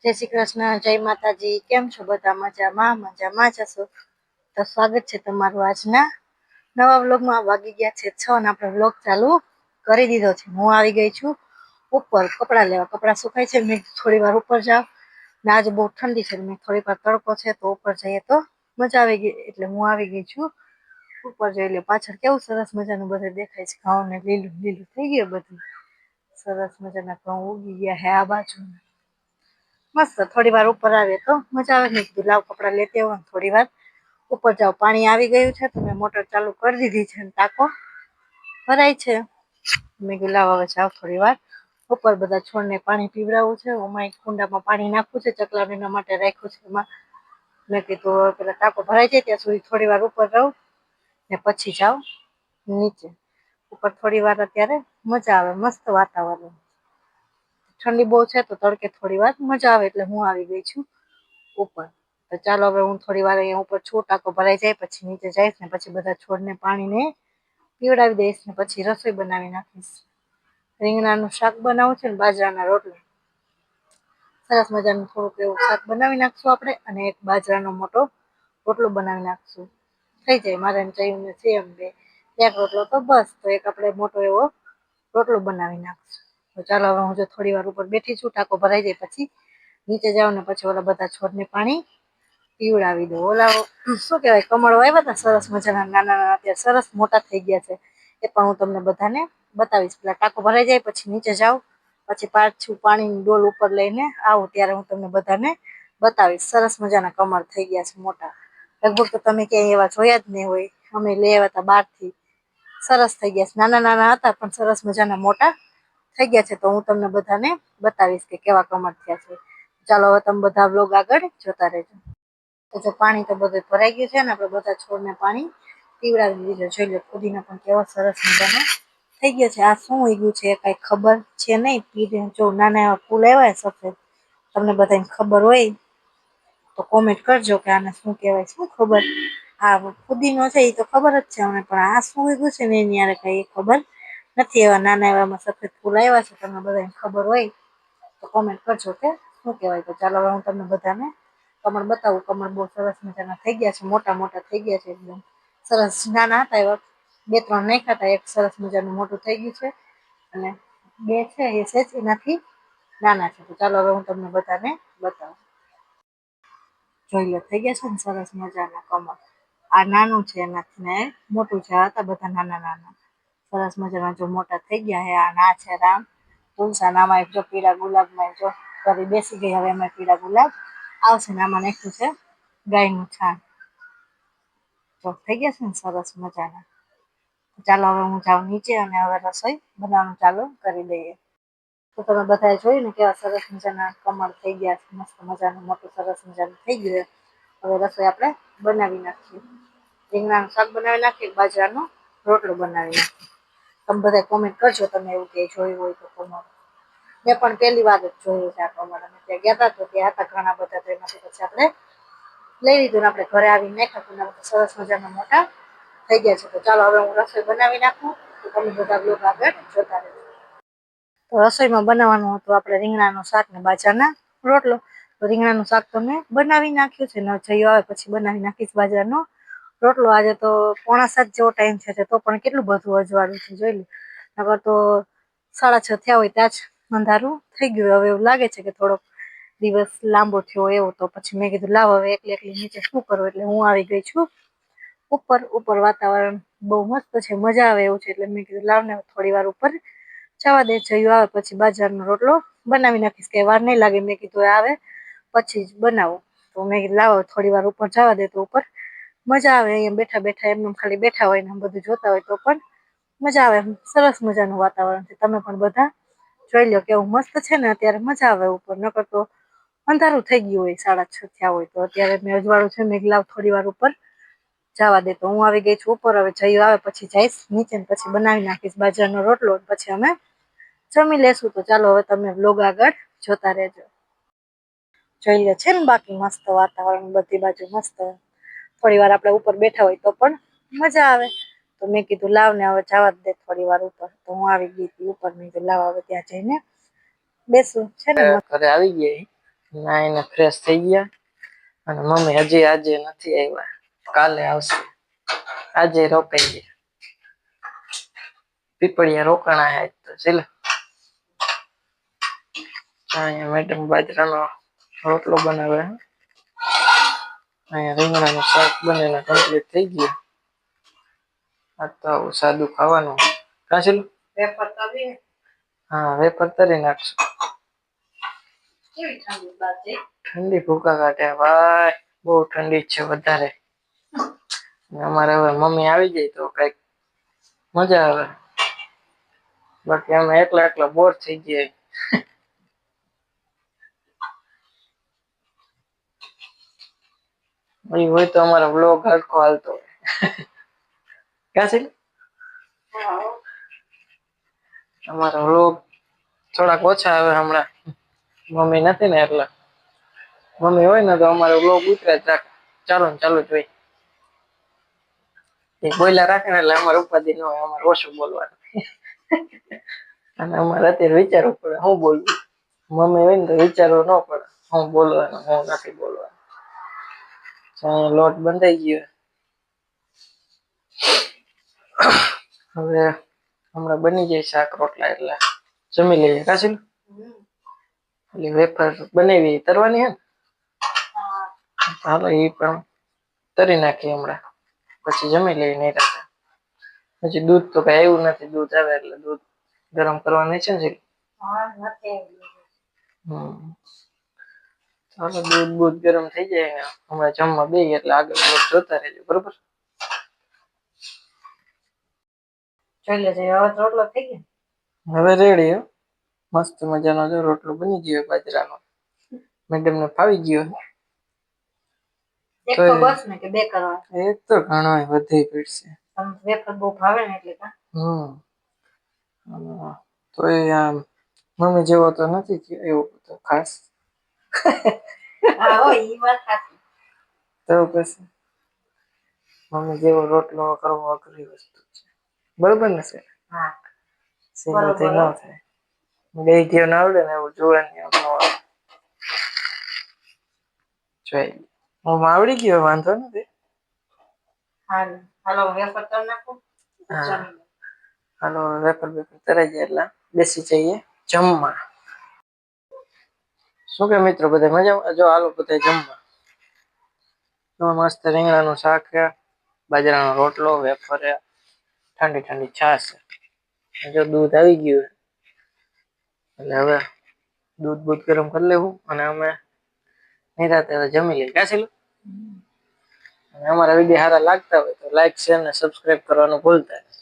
જય શ્રી કૃષ્ણ, જય માતાજી. કેમ છો બધા? મજામાં જશો તો સ્વાગત છે તમારું આજના નવા વ્લોગમાં. વાગી ગયા છે 6 અને આપણે વ્લોગ ચાલુ કરી દીધો છે. હું આવી ગઈ છું ઉપર કપડાં લેવા. કપડાં સુકાય છે, મેં થોડી વાર ઉપર જાવ ને આજે બહુ ઠંડી છે, મેં થોડીક વાર તડકો છે તો ઉપર જઈએ તો મજા આવી ગઈ, એટલે હું આવી ગઈ છું ઉપર. જોઈ લે પાછળ કેવું સરસ મજાનું બધું દેખાય છે. ઘઉં ને લીલું લીલું થઈ ગયું બધું. સરસ મજાના ઘઉં ઉગી ગયા હે આ બાજુ. મસ્ત. થોડી વાર ઉપર આવે તો મજા આવે. મેં કીધું લાવ કપડાં લેતી આવો ને થોડી વાર ઉપર જાવ. પાણી આવી ગયું છે તો મેં મોટર ચાલુ કરી દીધી છે, ટાંકો ભરાય છે. મેં કીધું લાવ હવે જાવ થોડી વાર ઉપર. બધા છોડને પાણી પીવડાવવું છે. એમાં કુંડામાં પાણી નાખવું છે, ચકલાબેના માટે રાખ્યું છે એમાં. મેં કીધું પેલા ટાંકો ભરાઈ જાય ત્યાં સુધી થોડી વાર ઉપર રહું ને પછી જાવ નીચે. ઉપર થોડી વાર અત્યારે મજા આવે, મસ્ત વાતાવરણ. ઠંડી બહુ છે તો તડકે થોડી વાર મજા આવે, એટલે હું આવી ગઈ છું ઉપર. તો ચાલો હવે હું થોડી વાર અહીંયા ઉપર છું, ટાંકો ભરાઈ જાય પછી નીચે જઈશ ને પછી બધા છોડને પાણીને પીવડાવી દઈશ ને પછી રસોઈ બનાવી નાખીશ. રીંગણાનું શાક બનાવું છે ને બાજરાના રોટલા. સરસ મજાનું થોડુંક એવું શાક બનાવી નાખશું આપણે, અને એક બાજરાનો મોટો રોટલો બનાવી નાખશું. થઈ જાય મારે જઈને છે એમ બે એક રોટલો તો બસ. તો એક આપણે મોટો એવો રોટલો બનાવી નાખશું. તો ચાલો હવે હું જો થોડી વાર ઉપર બેઠી છું, ટાંકો ભરાઈ જાય પછી નીચે જાવ ને પછી ઓલા બધા છોડને પાણી પીવડાવી દો. ઓલા શું કહેવાય કમળો આવ્યા હતા સરસ મજાના નાના નાના, અત્યારે સરસ મોટા થઈ ગયા છે. એ પણ હું તમને બધાને બતાવીશ. પેલા ટાંકો ભરાઈ જાય પછી નીચે જાવ પછી પાછું પાણીની ડોલ ઉપર લઈને આવું ત્યારે હું તમને બધાને બતાવીશ. સરસ મજાના કમળ થઈ ગયા છે મોટા. લગભગ તો તમે ક્યાંય એવા જોયા જ નહીં હોય. અમે લઈ આવ્યા હતા બહારથી. સરસ થઈ ગયા છે. નાના નાના હતા પણ સરસ મજાના મોટા થઈ ગયા છે. તો હું તમને બધાને બતાવીશ કે કેવા કમળ થયા છે. ચાલો હવે તમે બધા વ્લોગ આગળ જોતા રહેજો. તો જો પાણી તો બધું ભરાઈ ગયું છે ને આપણે બધા છોડને પાણી પીવડાવી દીધું. જોઈ લો ફુદીના પણ કેવો સરસ મજાનો થઈ ગયો છે. આ શું ઉગ્યું છે કઈ ખબર છે નહીં. જો નાના એવા ફૂલ આવ્યા સફેદ. તમને બધાને ખબર હોય તો કોમેન્ટ કરજો કે આને શું કહેવાય. શું ખબર. આ ફુદીનો છે એ તો ખબર જ છે અમને, પણ આ શું ઉગ્યું છે ને એની યારે કઈ ખબર નથી. એવા નાના એવામાં સફેદ ફૂલ આવ્યા છે. તમને બધાને ખબર હોય તો કોમેન્ટ કરજો કે શું કહેવાય. તો ચાલો હવે હું તમને બધાને કમળ બતાવું. કમળ બહુ સરસ મજાના થઈ ગયા છે. મોટા મોટા થઈ ગયા છે એકદમ સરસ. નાના હતા એવા બે ત્રણ નાખ્યા હતા. એક સરસ મજાનું મોટું થઈ ગયું છે અને બે છે એ છે એનાથી નાના છે. તો ચાલો હવે હું તમને બધાને બતાવું. જોઈ લો થઈ ગયા છે ને સરસ મજાના કમળ. આ નાનું છે એનાથી ને મોટું છે. આ હતા બધા નાના નાના સરસ મજાના. જો મોટા થઈ ગયા હે. આ ના છે રામ તુલસા. આમાં જો પીળા ગુલાબમાં જો ફરી બેસી ગઈ. હવે એમાં પીળા ગુલાબ આવશે ને આમાં નાખ્યું છે ગાયનું છાણ. તો થઈ ગયા છે ને સરસ મજાના. ચાલો હવે હું જાઉં નીચે અને હવે રસોઈ બનાવવાનું ચાલુ કરી દઈએ. તો તમે બધાએ જોયું ને કેવા સરસ મજાના કમળ થઈ ગયા છે. મસ્ત મજાનું મોટું સરસ મજાનું થઈ ગયું. હવે રસોઈ આપણે બનાવી નાખીએ. રીંગણાનું શાક બનાવી નાખીએ, બાજરાનો રોટલો બનાવી નાખીએ. તમે બધા કોમેન્ટ કરજો તમે એવું કે જોયું હોય તો કમળ. મેં પણ પહેલી વાર જ જોયું છે આ કમળ. અમે ત્યાં ગયા હતા તો ત્યાં હતા ઘણા બધા. તો એમાંથી પછી આપણે લઈ લીધું ને આપણે ઘરે આવીને નાખ્યા. સરસ મજાના મોટા થઈ ગયા છે. તો ચાલો હવે હું રસોઈ બનાવી નાખું. તો તમે બધા બ્લોગ આગળ જોતા રહેજો. તો રસોઈમાં બનાવવાનું હતું આપણે રીંગણાનું શાક ને બાજરાના રોટલો. તો રીંગણાનું શાક તો મેં બનાવી નાખ્યું છે ને જયું આવે પછી બનાવી નાખીશ બાજરાનો રોટલો. આજે તો 6:45 જેવો ટાઈમ છે તો પણ કેટલું બધું અજવાળું છે જોઈ લો. નકર તો 6:30 થયા હોય ત્યાં જ અંધારું થઈ ગયું. હવે એવું લાગે છે કે થોડોક દિવસ લાંબો થયો એવો. તો પછી મેં કીધું લાવ હવે એકલી એકલી નીચે શું કરું, એટલે હું આવી ગઈ છું ઉપર. ઉપર વાતાવરણ બહુ મસ્ત છે, મજા આવે એવું છે. એટલે મેં કીધું લાવ ને થોડી વાર ઉપર જવા દે. જયું આવે પછી બાજરાનો રોટલો બનાવી નાખીશ. કે વાર નહીં લાગે. મેં કીધું આવે પછી જ બનાવું. તો મેં કીધું લાવો થોડી વાર ઉપર જવા દે તો ઉપર મજા આવે. અહીંયા બેઠા બેઠા એમને ખાલી બેઠા હોય ને બધું જોતા હોય તો પણ મજા આવે. સરસ મજાનું વાતાવરણ છે. તમે પણ બધા જોઈ લો કેવું મસ્ત છે ને. અત્યારે મજા આવે ઉપર. નકર તો અંધારું થઈ ગયું હોય 6:30 થયા હોય. તો અત્યારે મેં અજવાળું છે મેં લાવ થોડી વાર ઉપર જવા દે. તો હું આવી ગઈ છું ઉપર. હવે જયું આવે પછી જઈશ નીચે ને પછી બનાવી નાખીશ બાજરાનો રોટલો. પછી અમે જમી લેશું. તો ચાલો હવે તમે વ્લોગ આગળ જોતા રહેજો. જોઈ લે છે ને બાકી મસ્ત વાતાવરણ બધી બાજુ મસ્ત. થોડી વાર આપણે ઉપર બેઠા હોય તો પણ મજા આવે. તો મેં કીધું લાવ ને હવે જવા દે થોડી વાર ઉપર. તો હું આવી ગઈ હતી ઉપર. મેં કીધું લાવ હવે ત્યાં જઈને બેસું છે ને. ઘરે આવી ગયા નાઈને ફ્રેશ થઈ ગયા અને મમ્મી હજી આજે નથી આવ્યા, કાલે આવશે. આજે રોકાઈ ગયા, પીપળિયા રોકાણા હે તો ચાલ. અહીંયા મેડમ બાજરાનો રોટલો બનાવે. અહીંયા રીંગણાનું શાક બનેલા કમ્પ્લીટ થઈ ગયું. આ તો સાદું ખાવાનું. કાશી વેફર તળી હા વેફર તરી નાખશું. કેવી ઠંડી બાજે ઠંડી ભૂકા કાઢે ભાઈ, બહુ ઠંડી છે વધારે. અમારે હવે મમ્મી આવી જાય તો કઈક મજા આવે, બાકી અમે એકલા એકલા બોર થઈ ગયા. એ હોય તો અમારો વ્લોગ હરખો હાલતો હોય. કાશી અમારો વ્લોગ થોડાક ઓછા આવે હમણાં, મમ્મી નથી ને એટલે. મમ્મી હોય ને તો અમારો વ્લોગ ઉતરે જ રાખે, ચાલુ ને ચાલુ જ હોય. એ બોલ્યા રાખે ને એટલે અમારે ઉપાધિ ન હોય, અમારે ઓછું બોલવાનું. અને અમારે અત્યારે વિચારવું પડે હું બોલું. મમ્મી હોય ને તો વિચારવું ન પડે હું બોલવાનું હું નથી બોલવાનું. લોટ બંધાઈ ગયો. હવે હમણાં બની જાય શાક રોટલા એટલે જમી લઈએ. કાશી એટલે વેફર બનાવી તરવાની હે ને, હાલો એ પણ તરી નાખીએ હમણાં, પછી જમી લઈએ નિરાંતે. પછી દૂધ તો કઈ આવ્યું નથી, દૂધ આવે એટલે દૂધ ગરમ કરવાની છે ને. ચાલો દૂધ બૂધ ગરમ થઈ જાય ને હમણાં જમવા બેસી એટલે આગળ જોતા રહેજો બરોબર. ચાલે છે હવે રોટલો થઈ ગયો. હવે રેડી મસ્ત મજાનો જો રોટલો બની ગયો બાજરાનો, મેડમ ને ફાવી ગયો. એક તો બસ ને કે બે કરવા? એક તો ઘણો વધી પડશે. વેફર બહુ ભાવે ને એટલે કા. તો એ આમ મમ્મી જેવો તો નથી એવું તો ખાસ. હા હોય ઈ વાત સાચી. તો પછી મમ્મી જેવો રોટલો કરવો અઘરી વસ્તુ છે, બરોબર ને છે? હા સેલાથી ન થાય. બે ઘી ના આવડે ને એવું જોવાનું ન આવડે. જોઈ હું આવડી ગયો વાંધો નથી. હાલો વેફર તળ નાખું. હાલો વેફર બેફર તરાઈ જાય એટલે બેસી જઈએ જમવા. શું કે મિત્રો બધા મજામાં? જો હાલો બધા જમવા. મસ્ત રીંગણાનું શાક છે, બાજરાનો રોટલો, વેફર હે, ઠંડી ઠંડી છાશ. જો દૂધ આવી ગયું એટલે હવે દૂધ બૂધ ગરમ કરી લેવું અને અમે નિરાંતે હવે જમી લઈએ. કાશી અમારા વિડીયો સારા લાગતા હોય તો લાઈક શેર ને સબસ્ક્રાઈબ કરવાનું ભૂલતા નહીં.